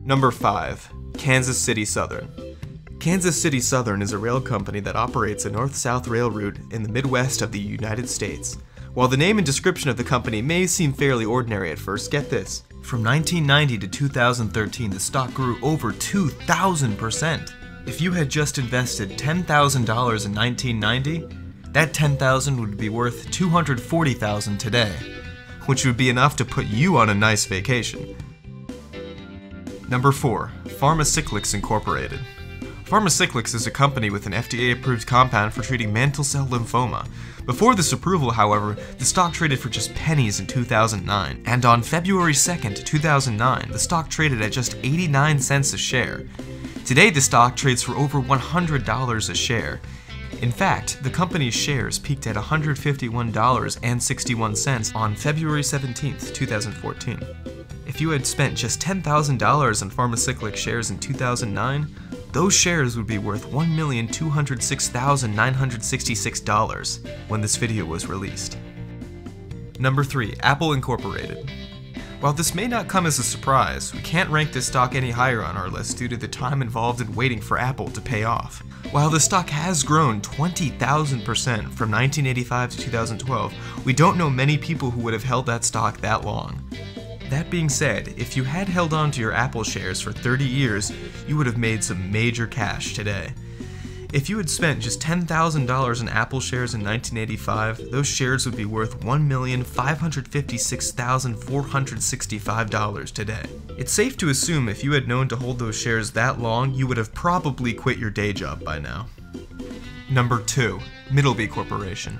Number 5. Kansas City Southern. Kansas City Southern is a rail company that operates a north-south rail route in the Midwest of the United States. While the name and description of the company may seem fairly ordinary at first, get this. From 1990 to 2013, the stock grew over 2,000%. If you had just invested $10,000 in 1990, that $10,000 would be worth $240,000 today, which would be enough to put you on a nice vacation. Number 4. Pharmacyclics Incorporated. Pharmacyclics is a company with an FDA-approved compound for treating mantle cell lymphoma. Before this approval, however, the stock traded for just pennies in 2009, and on February 2nd, 2009, the stock traded at just 89 cents a share. Today, the stock trades for over $100 a share. In fact, the company's shares peaked at $151.61 on February 17th, 2014. If you had spent just $10,000 on Pharmacyclics shares in 2009, those shares would be worth $1,206,966 when this video was released. Number 3. Apple Incorporated. While this may not come as a surprise, we can't rank this stock any higher on our list due to the time involved in waiting for Apple to pay off. While the stock has grown 20,000% from 1985 to 2012, we don't know many people who would have held that stock that long. That being said, if you had held on to your Apple shares for 30 years, you would have made some major cash today. If you had spent just $10,000 in Apple shares in 1985, those shares would be worth $1,556,465 today. It's safe to assume if you had known to hold those shares that long, you would have probably quit your day job by now. Number 2. Middleby Corporation.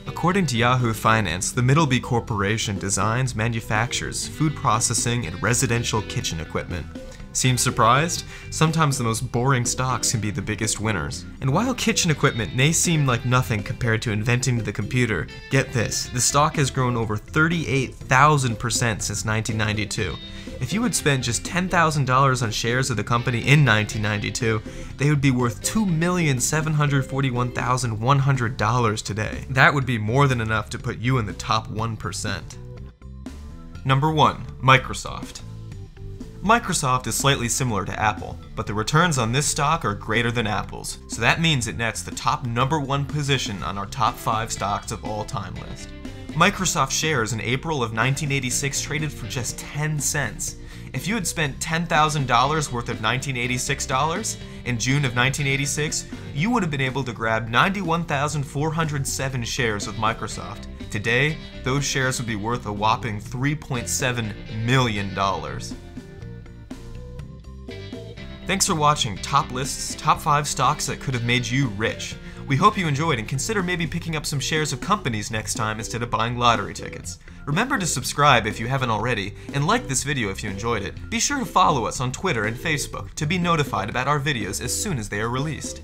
According to Yahoo Finance, the Middleby Corporation designs, manufactures food processing and residential kitchen equipment. Seem surprised? Sometimes the most boring stocks can be the biggest winners. And while kitchen equipment may seem like nothing compared to inventing the computer, get this, the stock has grown over 38,000% since 1992. If you had spent just $10,000 on shares of the company in 1992, they would be worth $2,741,100 today. That would be more than enough to put you in the top 1%. Number 1. Microsoft. Microsoft is slightly similar to Apple, but the returns on this stock are greater than Apple's, so that means it nets the top number 1 position on our top 5 stocks of all time list. Microsoft shares in April of 1986 traded for just 10 cents. If you had spent $10,000 worth of $1986 in June of 1986, you would have been able to grab 91,407 shares of Microsoft. Today, those shares would be worth a whopping $3.7 million. Thanks for watching Top Lists, Top 5 Stocks That Could Have Made You Rich. We hope you enjoyed and consider maybe picking up some shares of companies next time instead of buying lottery tickets. Remember to subscribe if you haven't already, and like this video if you enjoyed it. Be sure to follow us on Twitter and Facebook to be notified about our videos as soon as they are released.